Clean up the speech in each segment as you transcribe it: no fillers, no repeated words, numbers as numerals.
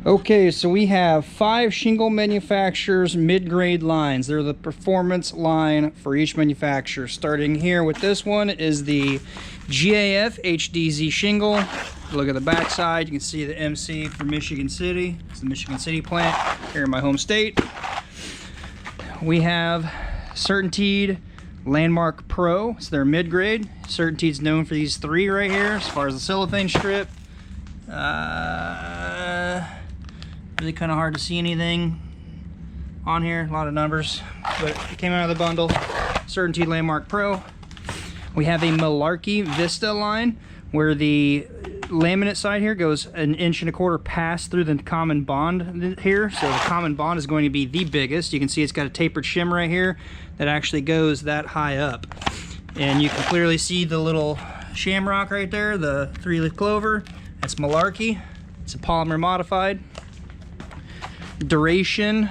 Okay, so we have 5 shingle manufacturers mid-grade lines. They're the performance line for each manufacturer. Starting here with this one is the GAF HDZ shingle. Look at the back side, you can see the MC for Michigan City. It's the Michigan City plant here in my home state. We have CertainTeed Landmark Pro. It's their mid-grade. CertainTeed's known for these 3 right here as far as the cellophane strip. Really kind of hard to see anything on here, a lot of numbers, but it came out of the bundle. CertainTeed Landmark Pro. We have a Malarkey Vista line where the laminate side here goes 1.25 inches past through the common bond here, so the common bond is going to be the biggest. You can see it's got a tapered shim right here that actually goes that high up, and you can clearly see the little shamrock right there, the 3-leaf clover. That's Malarkey. It's a polymer modified. Duration,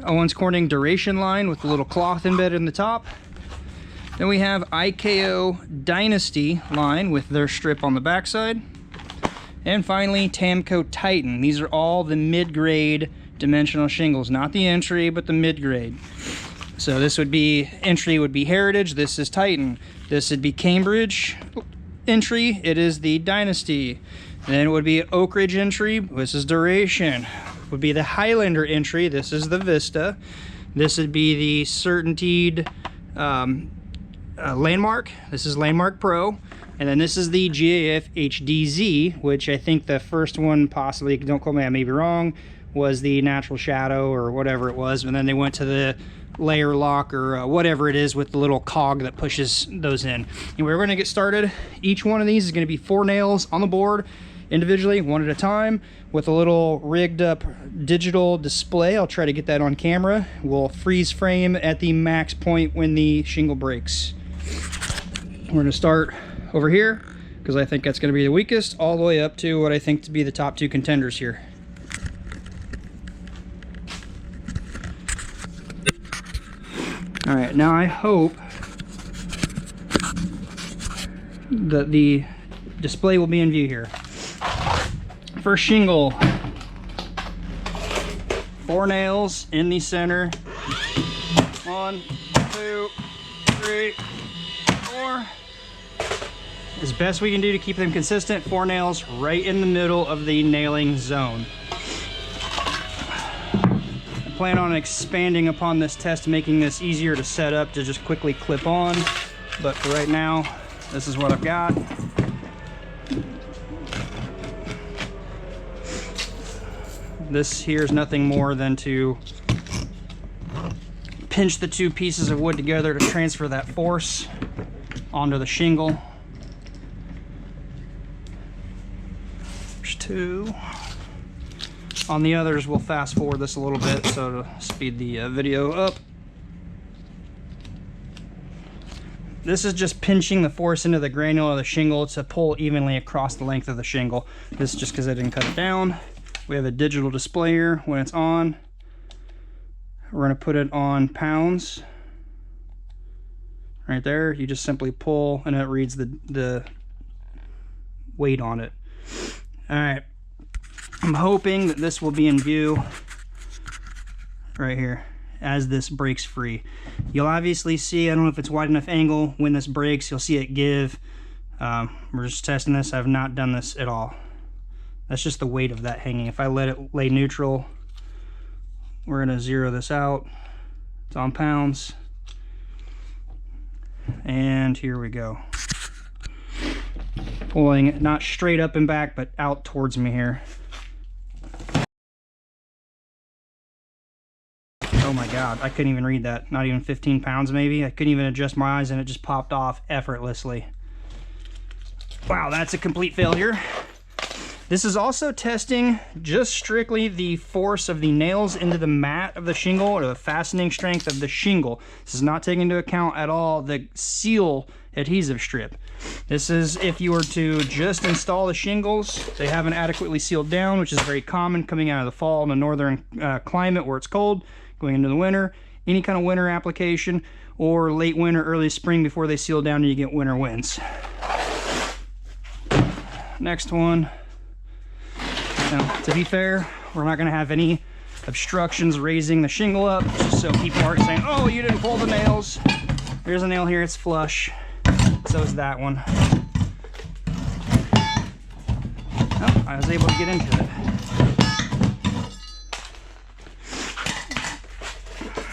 Owens Corning Duration line with the little cloth embedded in the top. Then we have IKO Dynasty line with their strip on the backside. And finally, TAMKO Titan. These are all the mid-grade dimensional shingles, not the entry, but the mid-grade. So this would be, entry would be Heritage, this is Titan. This would be Cambridge entry, it is the Dynasty. Then it would be Oak Ridge entry, this is Duration. Would be the Highlander entry, this is the Vista. This would be the CertainTeed Landmark, this is Landmark Pro. And then this is the GAF HDZ, which I think the first one possibly, don't quote me, I may be wrong, was the Natural Shadow or whatever it was. And then they went to the layer lock or whatever it is with the little cog that pushes those in. And we're gonna get started. Each one of these is gonna be 4 nails on the board individually, one at a time, with a little rigged up digital display. I'll try to get that on camera. We'll freeze frame at the max point when the shingle breaks. We're gonna start over here because I think that's gonna be the weakest, all the way up to what I think to be the top 2 contenders here. All right, now I hope that the display will be in view here. First shingle, 4 nails in the center. 1, 2, 3, 4. As best we can do to keep them consistent, 4 nails right in the middle of the nailing zone. I plan on expanding upon this test, making this easier to set up to just quickly clip on, but for right now, this is what I've got. This here is nothing more than to pinch the 2 pieces of wood together to transfer that force onto the shingle. There's 2. On the others, we'll fast forward this a little bit so to speed the video up. This is just pinching the force into the granule of the shingle to pull evenly across the length of the shingle. This is just because I didn't cut it down. We have a digital display here. When it's on, we're going to put it on pounds. Right there, you just simply pull and it reads the weight on it. All right, I'm hoping that this will be in view right here as this breaks free. You'll obviously see, I don't know if it's wide enough angle, when this breaks, you'll see it give. We're just testing this. I've not done this at all. That's just the weight of that hanging. If I let it lay neutral, we're gonna zero this out. It's on pounds. And here we go. Pulling it not straight up and back, but out towards me here. Oh my God, I couldn't even read that. Not even 15 pounds maybe. I couldn't even adjust my eyes and it just popped off effortlessly. Wow, that's a complete failure. This is also testing just strictly the force of the nails into the mat of the shingle, or the fastening strength of the shingle. This is not taking into account at all the seal adhesive strip. This is if you were to just install the shingles, they haven't adequately sealed down, which is very common coming out of the fall in the northern climate where it's cold, going into the winter. Any kind of winter application, or late winter, early spring before they seal down and you get winter winds. Next one. Now, to be fair, We're not gonna have any obstructions raising the shingle up, just so people aren't saying, oh, you didn't pull the nails. There's a nail here, it's flush. So is that one. Oh, I was able to get into it.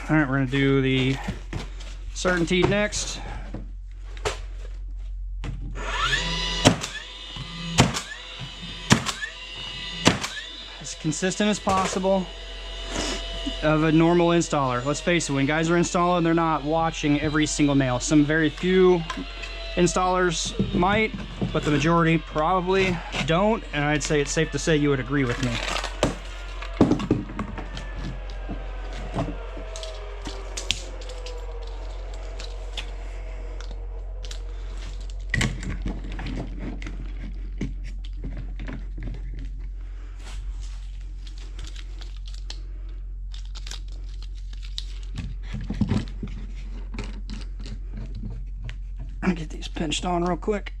All right, we're gonna do the CertainTeed next. As consistent as possible of a normal installer. Let's face it, when guys are installing, they're not watching every single nail. Some very few installers might, but the majority probably don't, and I'd say it's safe to say you would agree with me. I'll get these pinched on real quick.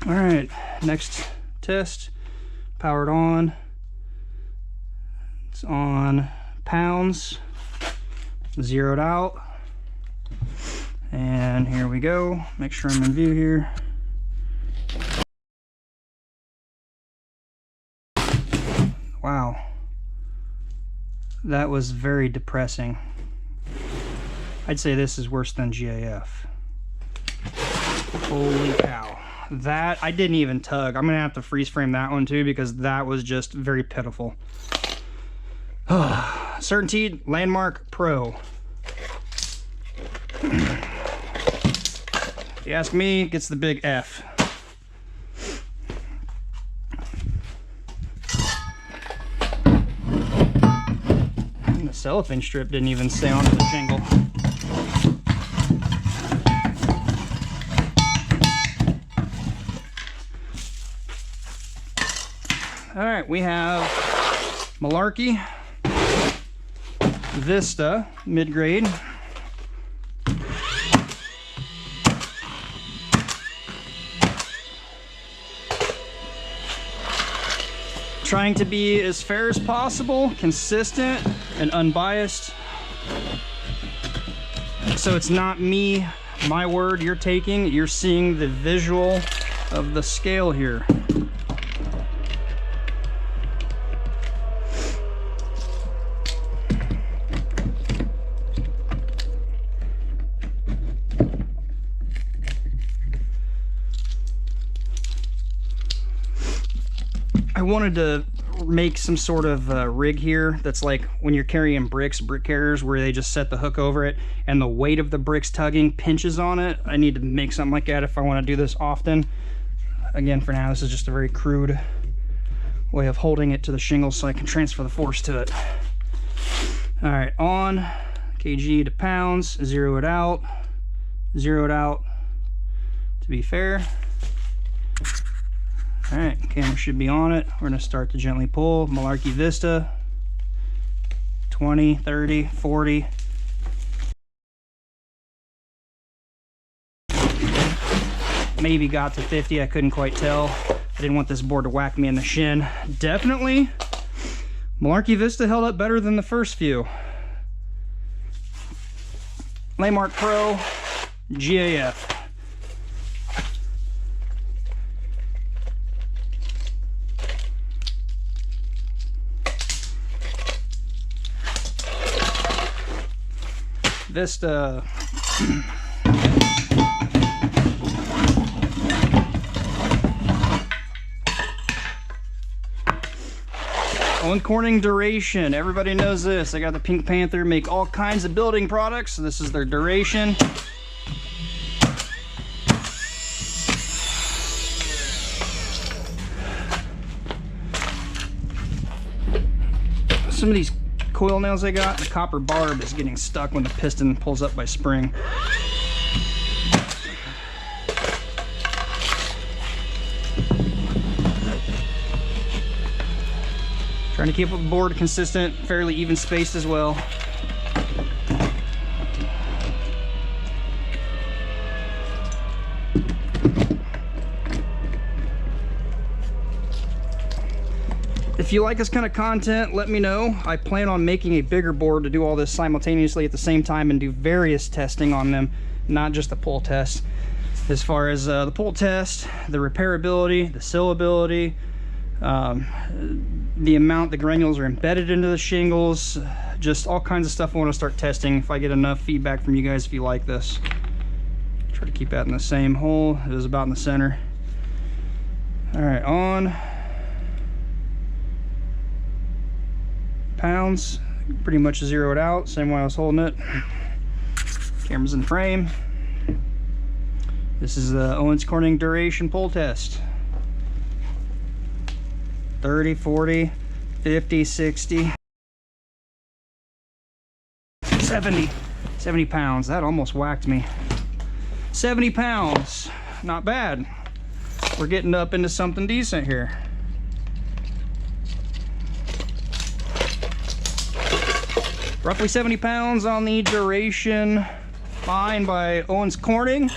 All right, next test, powered on. It's on pounds, zeroed out. And here we go. Make sure I'm in view here. Wow. That was very depressing. I'd say this is worse than GAF. Holy cow. That, I didn't even tug. I'm gonna have to freeze frame that one too, because that was just very pitiful. CertainTeed Landmark Pro. If you ask me, it gets the big F. The cellophane strip didn't even stay onto the shingle. All right, we have Malarkey Vista mid-grade. Trying to be as fair as possible, consistent and unbiased. So it's not me, my word you're taking, you're seeing the visual of the scale here. I wanted to make some sort of rig here that's like when you're carrying bricks, brick carriers, where they just set the hook over it and the weight of the bricks tugging pinches on it. I need to make something like that if I want to do this often. Again, for now, this is just a very crude way of holding it to the shingle so I can transfer the force to it. All right, on kg to pounds, zero it out to be fair. All right, camera should be on it. We're gonna start to gently pull. Malarkey Vista, 20, 30, 40. Maybe got to 50, I couldn't quite tell. I didn't want this board to whack me in the shin. Definitely, Malarkey Vista held up better than the first few. Landmark Pro, GAF. Vista. Owen Corning duration. Everybody knows this. I got the Pink Panther, make all kinds of building products. So this is their duration. Some of these coil nails I got, the copper barb is getting stuck when the piston pulls up by spring. Trying to keep the board consistent, fairly even spaced as well. If you like this kind of content, let me know. I plan on making a bigger board to do all this simultaneously at the same time and do various testing on them, not just the pull test. As far as the pull test, the repairability, the sealability, the amount the granules are embedded into the shingles, just all kinds of stuff I want to start testing if I get enough feedback from you guys if you like this. Try to keep that in the same hole. It is about in the center. All right, on. Pounds, pretty much zeroed out, same way I was holding it. Camera's in frame. This is the Owens Corning duration pull test. 30, 40, 50, 60, 70 pounds. That almost whacked me. 70 pounds, not bad. We're getting up into something decent here. Roughly 70 pounds on the duration line by Owens Corning.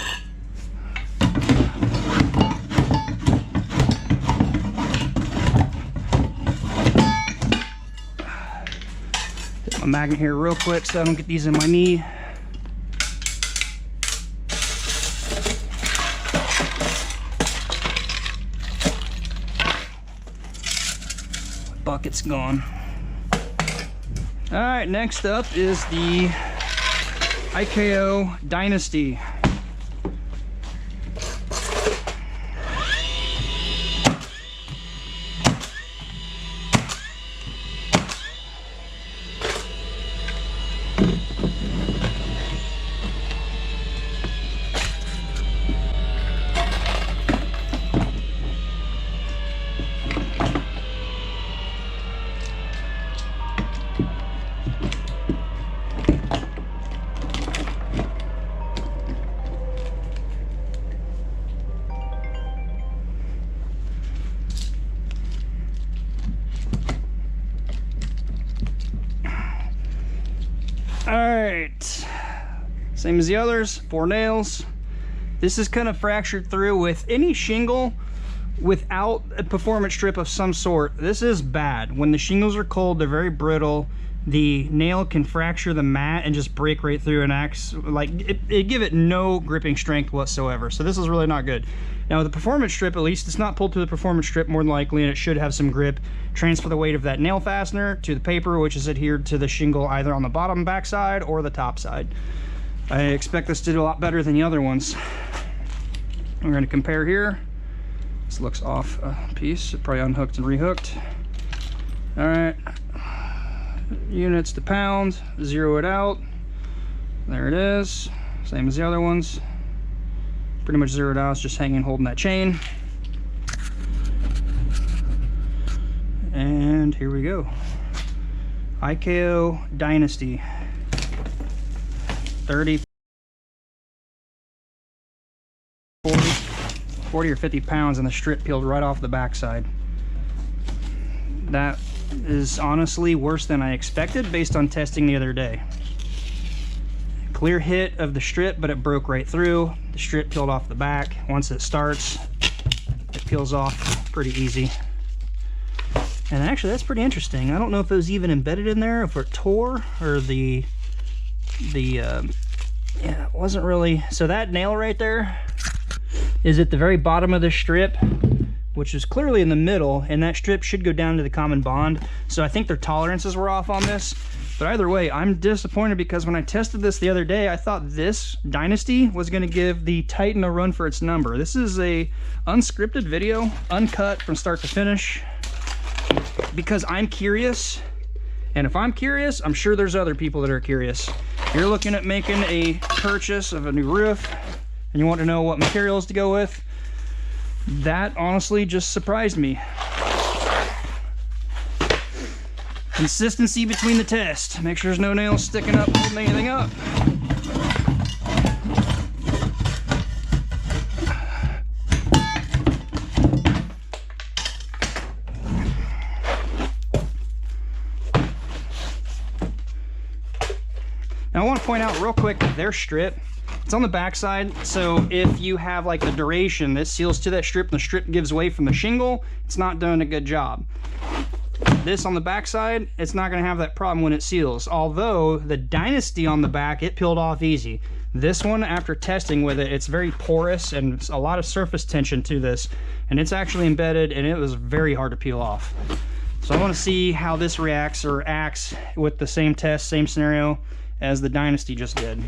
Hit my magnet here real quick so I don't get these in my knee. Bucket's gone. All right, next up is the IKO Dynasty. Alright, same as the others, 4 nails. This is kind of fractured through with any shingle without a performance strip of some sort. This is bad. When the shingles are cold, they're very brittle. The nail can fracture the mat and just break right through and acts like it give it no gripping strength whatsoever. So this is really not good. Now with the performance strip, at least it's not pulled through the performance strip more than likely, and it should have some grip. Transfer the weight of that nail fastener to the paper, which is adhered to the shingle either on the bottom back side or the top side. I expect this to do a lot better than the other ones. We're going to compare here. This looks off a piece. It probably unhooked and rehooked. All right. Units to pound, zero it out. There it is. Same as the other ones. Pretty much zeroed out. It's just hanging, holding that chain. And here we go. IKO Dynasty. 30, 40 or 50 pounds, and the strip peeled right off the backside. That is honestly worse than I expected based on testing the other day. Clear hit of the strip, but it broke right through. The strip peeled off the back. Once it starts, it peels off pretty easy. And actually, that's pretty interesting. I don't know if it was even embedded in there, if it tore, or yeah, it wasn't really. So that nail right there is at the very bottom of the strip, which is clearly in the middle, and that strip should go down to the common bond. So I think their tolerances were off on this. But either way, I'm disappointed because when I tested this the other day, I thought this Dynasty was going to give the Titan a run for its number. This is a unscripted video, uncut from start to finish, because I'm curious. And if I'm curious, I'm sure there's other people that are curious. You're looking at making a purchase of a new roof, and you want to know what materials to go with. That honestly just surprised me. Consistency between the tests. Make sure there's no nails sticking up, holding anything up. Now I want to point out real quick their strip. It's on the back side, so if you have like the duration that seals to that strip and the strip gives way from the shingle, it's not doing a good job. This on the back side, it's not going to have that problem when it seals. Although the Dynasty on the back, it peeled off easy. This one, after testing with it, it's very porous and a lot of surface tension to this, and it's actually embedded, and it was very hard to peel off. So I want to see how this reacts or acts with the same test, same scenario as the Dynasty just did.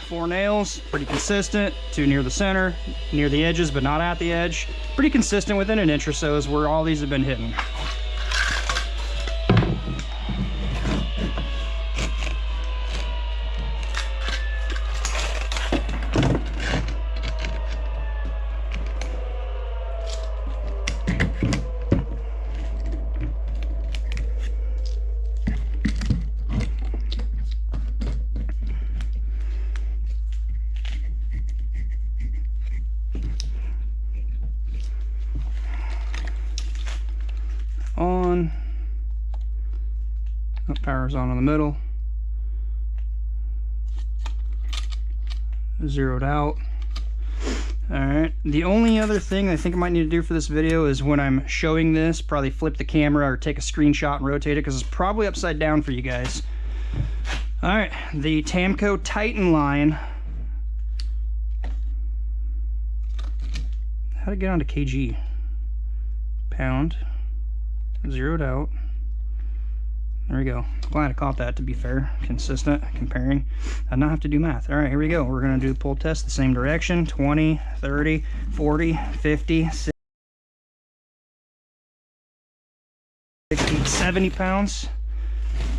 4 nails, pretty consistent. 2 near the center, near the edges, but not at the edge. Pretty consistent, within an inch or so is where all these have been hitting. On. Oh, power's on in the middle. Zeroed out. Alright, the only other thing I think I might need to do for this video is when I'm showing this, probably flip the camera or take a screenshot and rotate it, because it's probably upside down for you guys. Alright, the TAMKO Titan line. How'd it get onto kg? Pound. Zeroed out. There we go. Glad I caught that, to be fair. Consistent, comparing. I not have to do math. All right, here we go. We're going to do the pull test the same direction. 20, 30, 40, 50, 60, 70 pounds.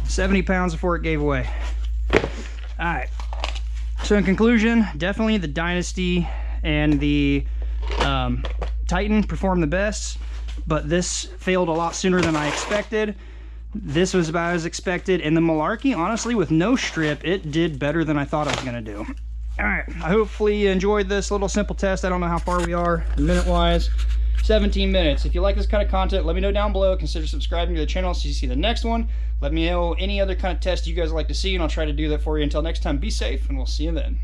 70 pounds before it gave away. All right. So in conclusion, definitely the Dynasty and the Titan performed the best, but this failed a lot sooner than I expected. This was about as expected, and the Malarkey, honestly, with no strip, it did better than I thought I was going to do. All right, hopefully you enjoyed this little simple test. I don't know how far we are minute-wise. 17 minutes. If you like this kind of content, let me know down below. Consider subscribing to the channel so you see the next one. Let me know any other kind of test you guys like to see, and I'll try to do that for you. Until next time, be safe, and we'll see you then.